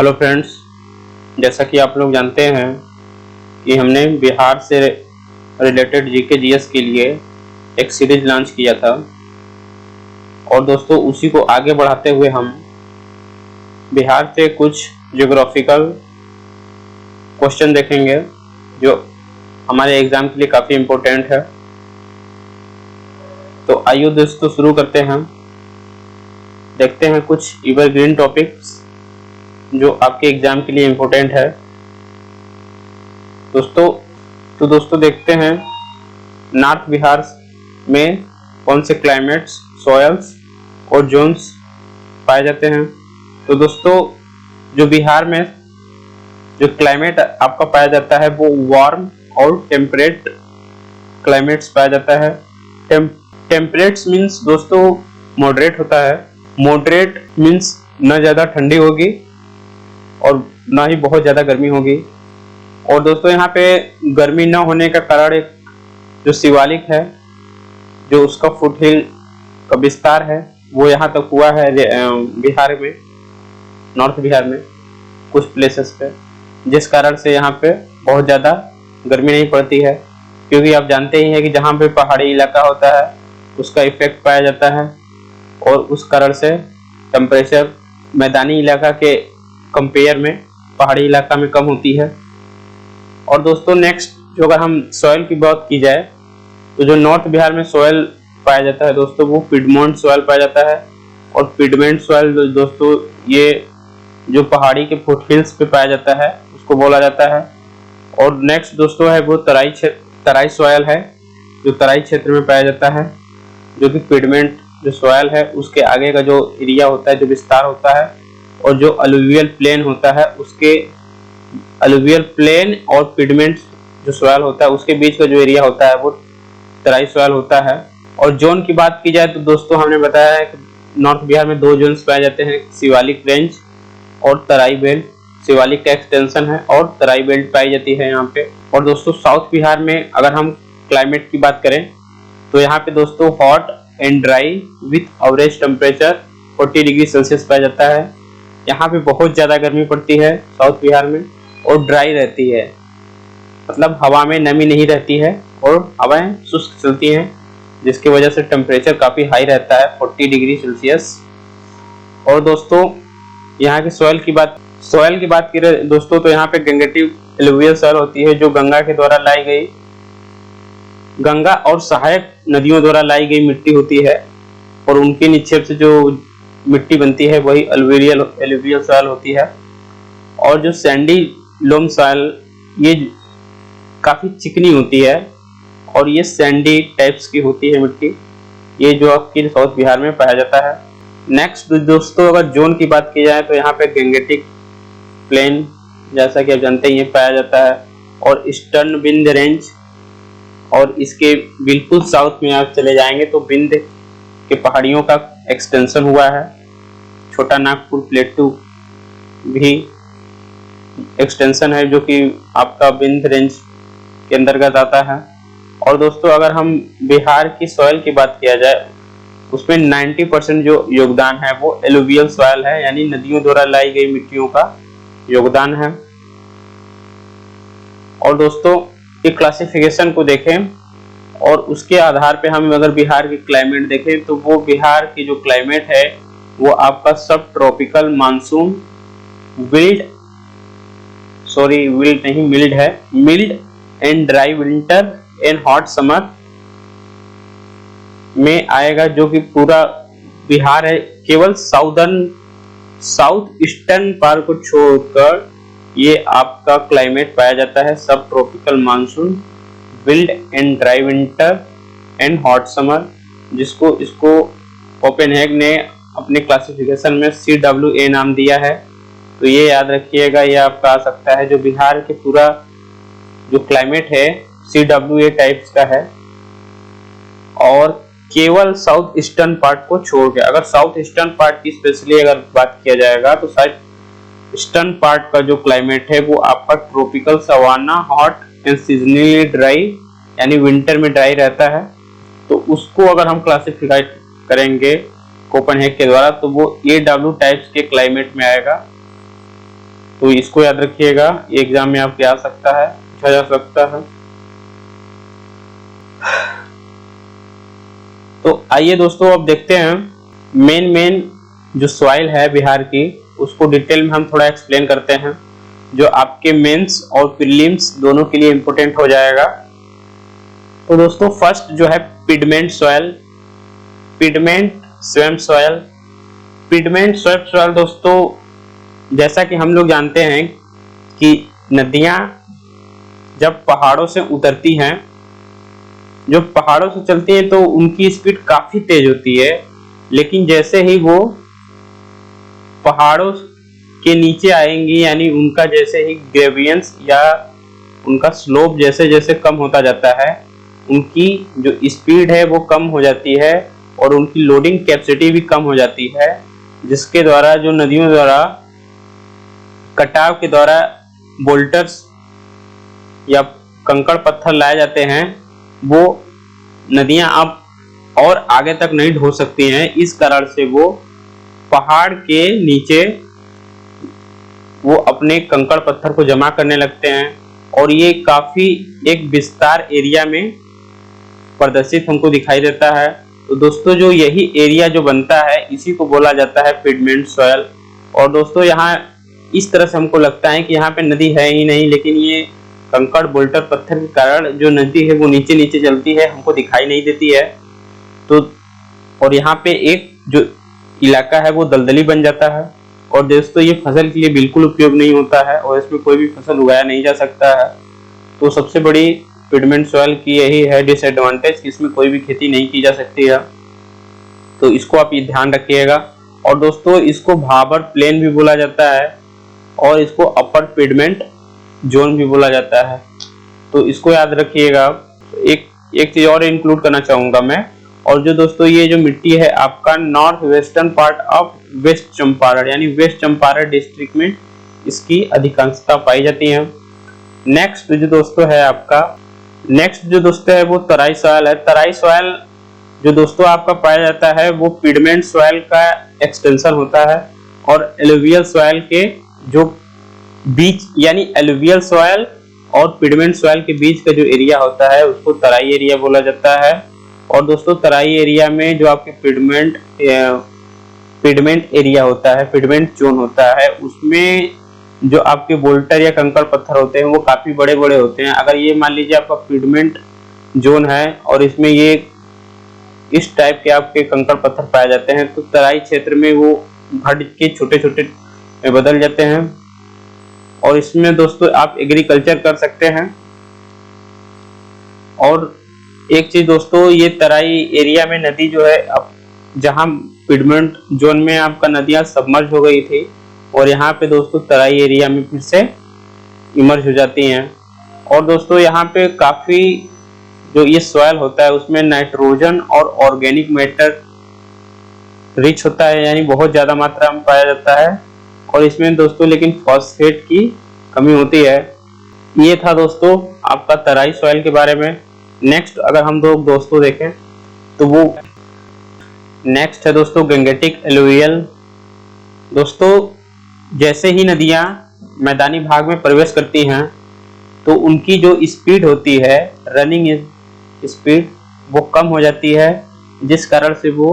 Hello friends, जैसा कि आप लोग जानते हैं कि हमने बिहार से रिलेटेड जीके जीएस के लिए एक सीरीज लॉन्च किया था और दोस्तों उसी को आगे बढ़ाते हुए हम बिहार से कुछ ज्योग्राफिकल क्वेश्चन देखेंगे जो हमारे एग्जाम के लिए काफ़ी इम्पोर्टेंट है। तो आइए दोस्तों शुरू करते हैं। देखते हैं कुछ एवरग्रीन टॉपिक्स जो आपके एग्जाम के लिए इम्पोर्टेंट है। दोस्तों देखते हैं नॉर्थ बिहार में कौन से क्लाइमेट्स, सॉयल्स और जोन्स पाए जाते हैं। तो दोस्तों जो बिहार में जो क्लाइमेट आपका पाया जाता है वो वार्म और टेम्परेट क्लाइमेट्स पाया जाता है। टेम्परेट्स मीन्स दोस्तों मॉडरेट होता है। मॉडरेट मीन्स न ज़्यादा ठंडी होगी और ना ही बहुत ज़्यादा गर्मी होगी। और दोस्तों यहाँ पे गर्मी न होने का कारण एक जो शिवालिक है, जो उसका फुटहिल का विस्तार है वो यहाँ तक हुआ है बिहार में, नॉर्थ बिहार में कुछ प्लेसेस पे, जिस कारण से यहाँ पे बहुत ज़्यादा गर्मी नहीं पड़ती है। क्योंकि आप जानते ही हैं कि जहाँ पे पहाड़ी इलाका होता है उसका इफेक्ट पाया जाता है और उस कारण से टेम्परेचर मैदानी इलाका के कंपेयर में पहाड़ी इलाका में कम होती है। और दोस्तों नेक्स्ट जो अगर हम सॉइल की बात की जाए तो जो नॉर्थ बिहार में सॉइल पाया जाता है दोस्तों वो पिडमोंट सॉइल पाया जाता है। और पिडमेंट सॉइल दोस्तों ये जो पहाड़ी के फुटहिल्स पे पाया जाता है उसको बोला जाता है। और नेक्स्ट दोस्तों है वो तराई सॉइल है, जो तराई क्षेत्र में पाया जाता है, जो कि पिडमेंट जो सॉइल है उसके आगे का जो एरिया होता है, जो विस्तार होता है, और जो अलुवियल प्लेन होता है उसके अलुवियल प्लेन और पिडमेंट जो सॉइल होता है उसके बीच का जो एरिया होता है वो तराई सॉइल होता है। और जोन की बात की जाए तो दोस्तों हमने बताया है कि नॉर्थ बिहार में दो जोन्स पाए जाते हैं, शिवालिक रेंज और तराई बेल्ट। शिवालिक का एक्सटेंशन है और तराई बेल्ट पाई जाती है यहाँ पे। और दोस्तों साउथ बिहार में अगर हम क्लाइमेट की बात करें तो यहाँ पे दोस्तों hot and dry with average temperature 40 degree Celsius पाया जाता है। यहाँ पे बहुत ज़्यादा गर्मी पड़ती है साउथ बिहार में और ड्राई रहती है, मतलब हवा में नमी नहीं रहती है और हवाएं शुष्क चलती हैं, जिसकी वजह से टेम्परेचर काफ़ी हाई रहता है 40 डिग्री सेल्सियस। और दोस्तों यहाँ की सॉइल की बात करें दोस्तों तो यहाँ पे गंगेटिव एलुवियल सॉइल होती है, जो गंगा और सहायक नदियों द्वारा लाई गई मिट्टी होती है और उनके निक्षेप से जो मिट्टी बनती है वही एलुवियल सॉइल होती है। और जो सैंडी लोम सॉइल ये काफ़ी चिकनी होती है और ये सैंडी टाइप्स की होती है मिट्टी, ये जो आपकी साउथ बिहार में पाया जाता है। नेक्स्ट दोस्तों अगर जोन की बात की जाए तो यहाँ पे गंगेटिक प्लेन जैसा कि आप जानते हैं ये पाया जाता है, और ईस्टर्न विंध्य रेंज, और इसके बिल्कुल साउथ में आप चले जाएंगे तो विंध्य के पहाड़ियों का एक्सटेंशन हुआ है। छोटा नागपुर प्लेटू भी एक्सटेंशन है जो कि आपका विंध्य रेंज के अंतर्गत आता है। और दोस्तों अगर हम बिहार की सॉइल की बात किया जाए उसमें 90% जो योगदान है वो एलुवियल सॉइल है, यानी नदियों द्वारा लाई गई मिट्टियों का योगदान है। और दोस्तों ये क्लासिफिकेशन को देखें और उसके आधार पे हम अगर बिहार की क्लाइमेट देखें तो वो बिहार की जो क्लाइमेट है वो आपका subtropical monsoon mild and dry winter and hot summer में आएगा, जो कि पूरा बिहार है। केवल साउथ ईस्टर्न पार्ट को छोड़कर ये आपका क्लाइमेट पाया जाता है subtropical monsoon, mild and dry winter and hot summer, इसको कोपेनहेगन ने अपने क्लासिफिकेशन में CWA नाम दिया है। तो ये याद रखिएगा, ये आपका आ सकता है। जो बिहार के पूरा जो क्लाइमेट है CWA टाइप्स का है और केवल साउथ ईस्टर्न पार्ट को छोड़ के। अगर साउथ ईस्टर्न पार्ट की स्पेशली अगर बात किया जाएगा तो साउथ ईस्टर्न पार्ट का जो क्लाइमेट है वो आपका tropical savanna, hot and seasonally dry, यानी विंटर में ड्राई रहता है। तो उसको अगर हम क्लासिफाई करेंगे कोपेनहेगन के द्वारा तो वो AW टाइप्स के क्लाइमेट में आएगा। तो इसको याद रखिएगा, एग्जाम में आपके आ सकता है, पूछा जा सकता है। तो आइए दोस्तों अब देखते हैं मेन जो सॉइल है बिहार की, उसको डिटेल में हम थोड़ा एक्सप्लेन करते हैं, जो आपके मेंस और प्रीलिम्स दोनों के लिए इंपॉर्टेंट हो जाएगा। तो दोस्तों फर्स्ट जो है piedmont soil, piedmont swamp soil. Piedmont swamp soil दोस्तों, जैसा कि हम लोग जानते हैं कि नदियां जब पहाड़ों से उतरती हैं, जो पहाड़ों से चलती हैं, तो उनकी स्पीड काफी तेज होती है, लेकिन जैसे ही वो पहाड़ों के नीचे आएंगी, यानी उनका जैसे ही ग्रेवियंस या उनका स्लोप जैसे जैसे कम होता जाता है, उनकी जो स्पीड है वो कम हो जाती है और उनकी लोडिंग कैपेसिटी भी कम हो जाती है, जिसके द्वारा जो नदियों द्वारा कटाव के द्वारा बोल्टर्स या कंकड़ पत्थर लाए जाते हैं, वो नदियां अब और आगे तक नहीं ढो सकती हैं। इस कारण से वो पहाड़ के नीचे वो अपने कंकड़ पत्थर को जमा करने लगते हैं और ये काफी एक विस्तार एरिया में प्रदर्शित हमको दिखाई देता है। तो दोस्तों जो यही एरिया जो बनता है, इसी को बोला जाता है पिडमेंट सॉइल। और दोस्तों यहाँ इस तरह से हमको लगता है कि यहाँ पे नदी है ही नहीं, लेकिन ये कंकड़ बोल्टर पत्थर के कारण जो नदी है वो नीचे नीचे चलती है, हमको दिखाई नहीं देती है। तो और यहाँ पे एक जो इलाका है वो दलदली बन जाता है और दोस्तों ये फसल के लिए बिल्कुल उपयोग नहीं होता है और इसमें कोई भी फसल उगाया नहीं जा सकता है। तो सबसे बड़ी पिडमेंट सॉइल की यही है डिसएडवांटेज कि इसमें कोई भी खेती नहीं की जा सकती है। तो इसको आप ये ध्यान रखिएगा। और दोस्तों इसको भाबर प्लेन भी बोला जाता है और इसको अपर पिडमेंट जोन भी बोला जाता है, तो इसको याद रखिएगा। एक चीज और इंक्लूड करना चाहूंगा मैं, और जो दोस्तों ये जो मिट्टी है आपका north western part of west Champaran यानी वेस्ट चंपारण डिस्ट्रिक्ट में इसकी अधिकांशता पाई जाती है। नेक्स्ट जो दोस्तों है आपका, नेक्स्ट जो दोस्तों है वो तराई सॉइल है। तराई सॉइल जो दोस्तों आपका पाया जाता है वो पिडमेंट सॉइल का एक्सटेंशन होता है और एलुवियल सॉइल के जो बीच यानी एलुवियल सॉइल और पिडमेंट सॉइल के बीच का जो एरिया होता है उसको तराई एरिया बोला जाता है। और दोस्तों तराई एरिया में जो आपके पिडमेंट एरिया होता है, पिडमेंट जोन होता है, उसमें जो आपके बोल्टर या कंकड़ पत्थर होते हैं वो काफी बड़े बड़े होते हैं। अगर ये मान लीजिए आपका पिडमेंट जोन है और इसमें ये इस टाइप के आपके कंकड़ पत्थर पाए जाते हैं, तो तराई क्षेत्र में वो घट के छोटे छोटे में बदल जाते हैं और इसमें दोस्तों आप एग्रीकल्चर कर सकते हैं। और एक चीज दोस्तों, ये तराई एरिया में नदी जो है, अब जहां पिडमेंट जोन में आपका नदियां सबमर्ज हो गई थी और यहाँ पे दोस्तों तराई एरिया में फिर से इमर्ज हो जाती हैं। और दोस्तों यहाँ पे काफी जो ये सॉइल होता है उसमें नाइट्रोजन और ऑर्गेनिक मैटर रिच होता है, यानी बहुत ज्यादा मात्रा में पाया जाता है। और इसमें दोस्तों लेकिन फॉस्फेट की कमी होती है। ये था दोस्तों आपका तराई सॉइल के बारे में। नेक्स्ट अगर हम दोस्तों देखें तो वो नेक्स्ट है दोस्तों गंगेटिक एलुवियल। दोस्तों जैसे ही नदियां मैदानी भाग में प्रवेश करती हैं तो उनकी जो स्पीड होती है, रनिंग स्पीड, वो कम हो जाती है, जिस कारण से वो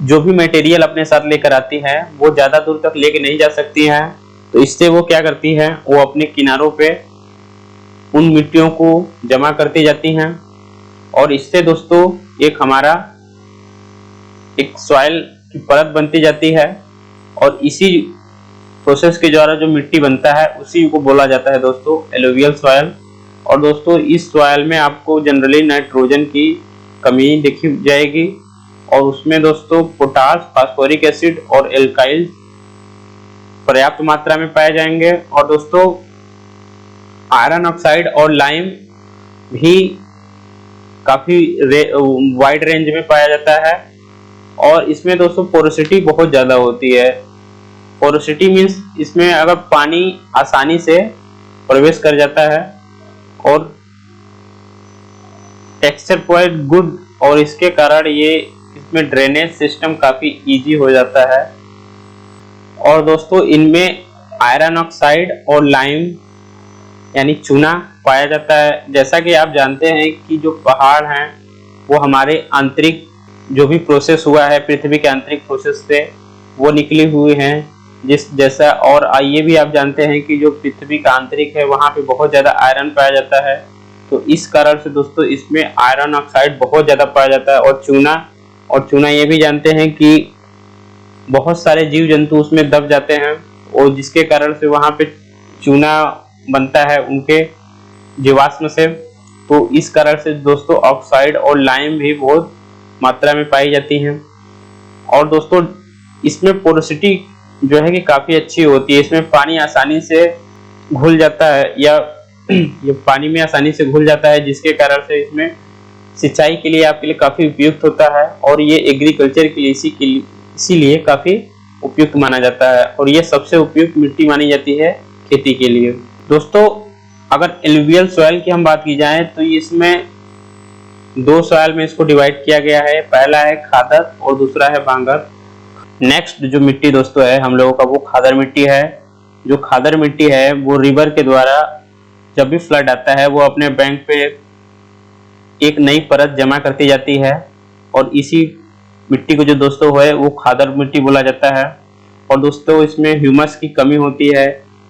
जो भी मटेरियल अपने साथ लेकर आती है वो ज्यादा दूर तक लेके नहीं जा सकती है। तो इससे वो क्या करती है, वो अपने किनारों पे उन मिट्टियों को जमा करती जाती हैं और इससे दोस्तों एक हमारा एक सॉइल की परत बनती जाती है और इसी प्रोसेस के द्वारा जो मिट्टी बनता है उसी को बोला जाता है दोस्तों एलुवियल सॉइल। और दोस्तों इस सॉइल में आपको जनरली नाइट्रोजन की कमी देखी जाएगी और उसमें दोस्तों पोटास, फास्फोरिक एसिड और एल्काइल पर्याप्त मात्रा में पाए जाएंगे। और दोस्तों आयरन ऑक्साइड और लाइम भी काफी वाइड रेंज में पाया जाता है और इसमें दोस्तों पोरोसिटी बहुत ज्यादा होती है। पोरोसिटी मीन्स इसमें अगर पानी आसानी से प्रवेश कर जाता है और टेक्सचर पॉइंट गुड, और इसके कारण ये इसमें ड्रेनेज सिस्टम काफी इजी हो जाता है। और दोस्तों इनमें आयरन ऑक्साइड और लाइम यानी चूना पाया जाता है। जैसा कि आप जानते हैं कि जो पहाड़ हैं वो हमारे आंतरिक जो भी प्रोसेस हुआ है पृथ्वी के आंतरिक प्रोसेस से वो निकली हुई हैं जैसा। और ये भी आप जानते हैं कि जो पृथ्वी का आंतरिक है वहाँ पे बहुत ज़्यादा आयरन पाया जाता है। तो इस कारण से दोस्तों इसमें आयरन ऑक्साइड बहुत ज़्यादा पाया जाता है। और चूना ये भी जानते हैं कि बहुत सारे जीव जंतु उसमें दब जाते हैं और जिसके कारण से वहाँ पे चूना बनता है उनके जीवाश्म से। तो इस कारण से दोस्तों ऑक्साइड और लाइम भी बहुत मात्रा में पाई जाती हैं। और दोस्तों इसमें पोरोसिटी जो है कि काफ़ी अच्छी होती है। इसमें पानी आसानी से घुल जाता है या ये पानी में आसानी से घुल जाता है, जिसके कारण से इसमें सिंचाई के लिए आपके लिए काफ़ी उपयुक्त होता है। और ये एग्रीकल्चर के लिए इसीलिए काफ़ी उपयुक्त माना जाता है और ये सबसे उपयुक्त मिट्टी मानी जाती है खेती के लिए। दोस्तों अगर एलुवियल सॉइल की हम बात की जाए तो इसमें दो सॉइल में इसको डिवाइड किया गया है। पहला है खादर और दूसरा है बांगर। नेक्स्ट जो मिट्टी दोस्तों है हम लोगों का वो खादर मिट्टी है। जो खादर मिट्टी है वो रिवर के द्वारा जब भी फ्लड आता है वो अपने बैंक पे एक नई परत जमा करती जाती है और इसी मिट्टी को जो दोस्तों है वो खादर मिट्टी बोला जाता है। और दोस्तों इसमें ह्यूमस की कमी होती है।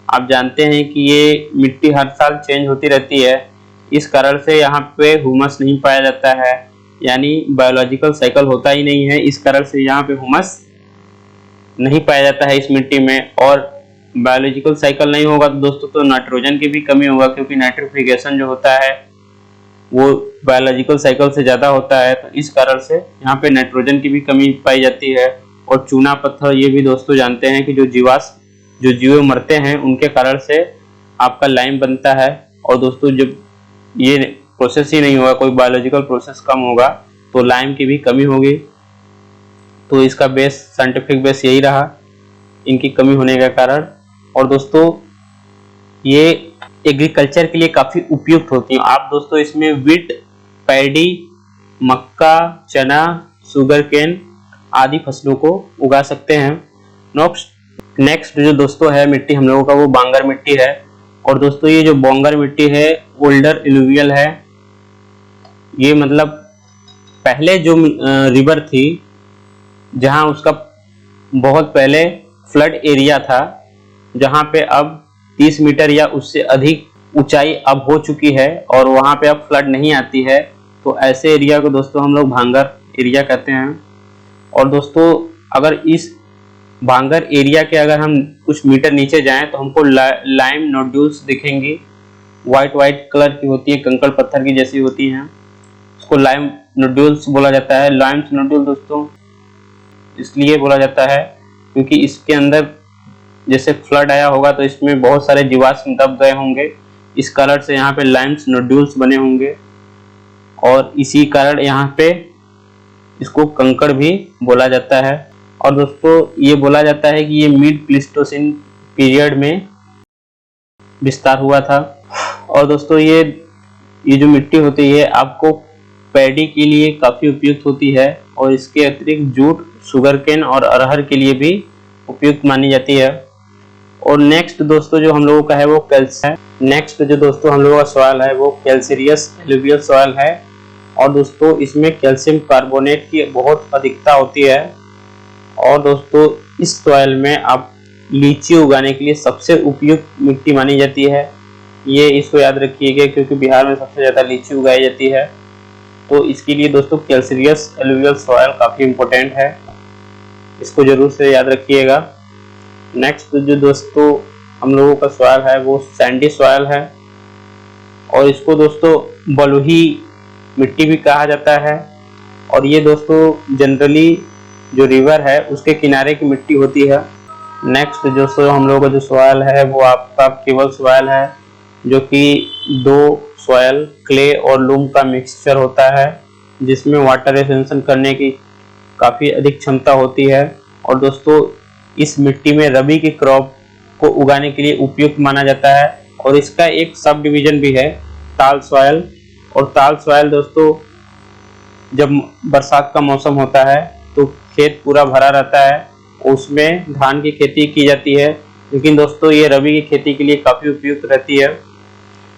आप जानते हैं कि ये मिट्टी हर साल चेंज होती रहती है, इस कारण से यहाँ पे ह्यूमस नहीं पाया जाता है, यानी बायोलॉजिकल साइकिल होता ही नहीं है। इस कारण से यहाँ पे ह्यूमस नहीं पाया जाता है इस मिट्टी में। और बायोलॉजिकल साइकिल नहीं होगा तो दोस्तों तो नाइट्रोजन की भी कमी होगा, क्योंकि नाइट्रिफिकेशन जो होता है वो बायोलॉजिकल साइकिल से ज़्यादा होता है। तो इस कारण से यहाँ पे नाइट्रोजन की भी कमी पाई जाती है। और चूना पत्थर ये भी दोस्तों जानते हैं कि जो जीव मरते हैं उनके कारण से आपका लाइम बनता है। और दोस्तों जब ये प्रोसेस ही नहीं होगा, कोई बायोलॉजिकल प्रोसेस कम होगा तो लाइम की भी कमी होगी। तो इसका बेस साइंटिफिक बेस यही रहा इनकी कमी होने का कारण। और दोस्तों ये एग्रीकल्चर के लिए काफ़ी उपयुक्त होती हैं। आप दोस्तों इसमें वीट, पैडी, मक्का, चना, शुगर केन आदि फसलों को उगा सकते हैं। नेक्स्ट जो दोस्तों है मिट्टी हम लोगों का वो बांगर मिट्टी है। और दोस्तों ये जो बांगर मिट्टी है ओल्डर एलुवियल है। ये मतलब पहले जो रिवर थी जहां उसका बहुत पहले फ्लड एरिया था, जहां पे अब 30 मीटर या उससे अधिक ऊंचाई अब हो चुकी है और वहां पे अब फ्लड नहीं आती है। तो ऐसे एरिया को दोस्तों हम लोग भांगर एरिया कहते हैं। और दोस्तों अगर इस भांगर एरिया के अगर हम कुछ मीटर नीचे जाएं तो हमको लाइम नोड्यूल्स दिखेंगी। वाइट कलर की होती है, कंकड़ पत्थर की जैसी होती हैं, उसको लाइम नोड्यूल्स बोला जाता है। लाइम्स नोड्यूल दोस्तों इसलिए बोला जाता है क्योंकि इसके अंदर जैसे फ्लड आया होगा तो इसमें बहुत सारे जीवाश्म दब गए होंगे, इस कारण से यहाँ पे लाइम्स नोड्यूल्स बने होंगे। और इसी कारण यहाँ पे इसको कंकड़ भी बोला जाता है। और दोस्तों ये बोला जाता है कि ये मिड प्लीस्टोसिन पीरियड में विस्तार हुआ था। और दोस्तों ये जो मिट्टी होती है आपको पैडी के लिए काफ़ी उपयुक्त होती है और इसके अतिरिक्त जूट, शुगर केन और अरहर के लिए भी उपयुक्त मानी जाती है। और नेक्स्ट दोस्तों जो हम लोगों का है वो नेक्स्ट जो दोस्तों हम लोगों का सॉइल है वो कैल्सीरियस एलुवियल सॉइल है। और दोस्तों इसमें कैल्शियम कार्बोनेट की बहुत अधिकता होती है। और दोस्तों इस सॉइल में आप लीची उगाने के लिए सबसे उपयुक्त मिट्टी मानी जाती है। ये इसको याद रखिएगा क्योंकि बिहार में सबसे ज़्यादा लीची उगाई जाती है। तो इसके लिए दोस्तों कैल्सीरियस एलुवियल सॉइल काफ़ी इम्पोर्टेंट है, इसको जरूर से याद रखिएगा। नेक्स्ट जो दोस्तों हम लोगों का सॉइल है वो सैंडी सॉइल है और इसको दोस्तों बलुही मिट्टी भी कहा जाता है। और ये दोस्तों जनरली जो रिवर है उसके किनारे की मिट्टी होती है। नेक्स्ट जो हम लोगों का जो सॉइल है वो आपका केवल सॉइल है, जो कि दो सॉइल क्ले और लूम का मिक्सचर होता है, जिसमें वाटर रिटेंशन करने की काफ़ी अधिक क्षमता होती है। और दोस्तों इस मिट्टी में रबी की क्रॉप को उगाने के लिए उपयुक्त माना जाता है। और इसका एक सब डिवीजन भी है ताल सॉइल। और ताल सॉइल दोस्तों जब बरसात का मौसम होता है तो खेत पूरा भरा रहता है उसमें धान की खेती की जाती है, लेकिन दोस्तों ये रबी की खेती के लिए काफ़ी उपयुक्त रहती है।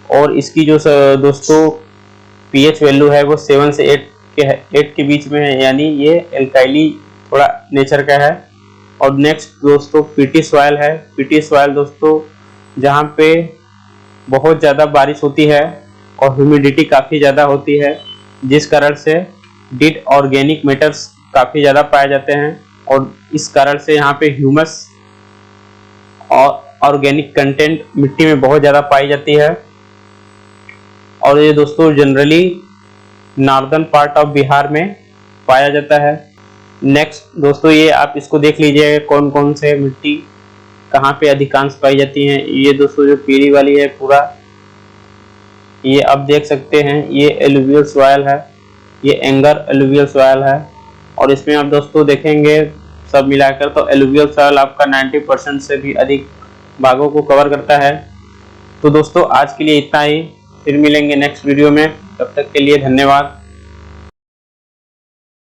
और इसकी जो दोस्तों पीएच वैल्यू है वो 7 से 8 के बीच में है, यानी ये एल्काइली थोड़ा नेचर का है। और नेक्स्ट दोस्तों पीटी सॉइल है। पीटी सॉइल दोस्तों जहाँ पे बहुत ज़्यादा बारिश होती है और ह्यूमिडिटी काफ़ी ज़्यादा होती है, जिस कारण से डिट ऑर्गेनिक मैटर्स काफ़ी ज़्यादा पाए जाते हैं, और इस कारण से यहाँ पे ह्यूमस और ऑर्गेनिक कंटेंट मिट्टी में बहुत ज़्यादा पाई जाती है। और ये दोस्तों generally northern part of Bihar में पाया जाता है। नेक्स्ट दोस्तों ये आप इसको देख लीजिए कौन कौन से मिट्टी कहाँ पे अधिकांश पाई जाती हैं। ये दोस्तों जो पीली वाली है पूरा, ये आप देख सकते हैं, ये एलुवियल सॉइल है, ये एंगर एलुवियल सॉइल है। और इसमें आप दोस्तों देखेंगे सब मिलाकर तो एलुवियल सॉइल आपका 90% से भी अधिक भागों को कवर करता है। तो दोस्तों आज के लिए इतना ही, फिर मिलेंगे नेक्स्ट वीडियो में, तब तक के लिए धन्यवाद।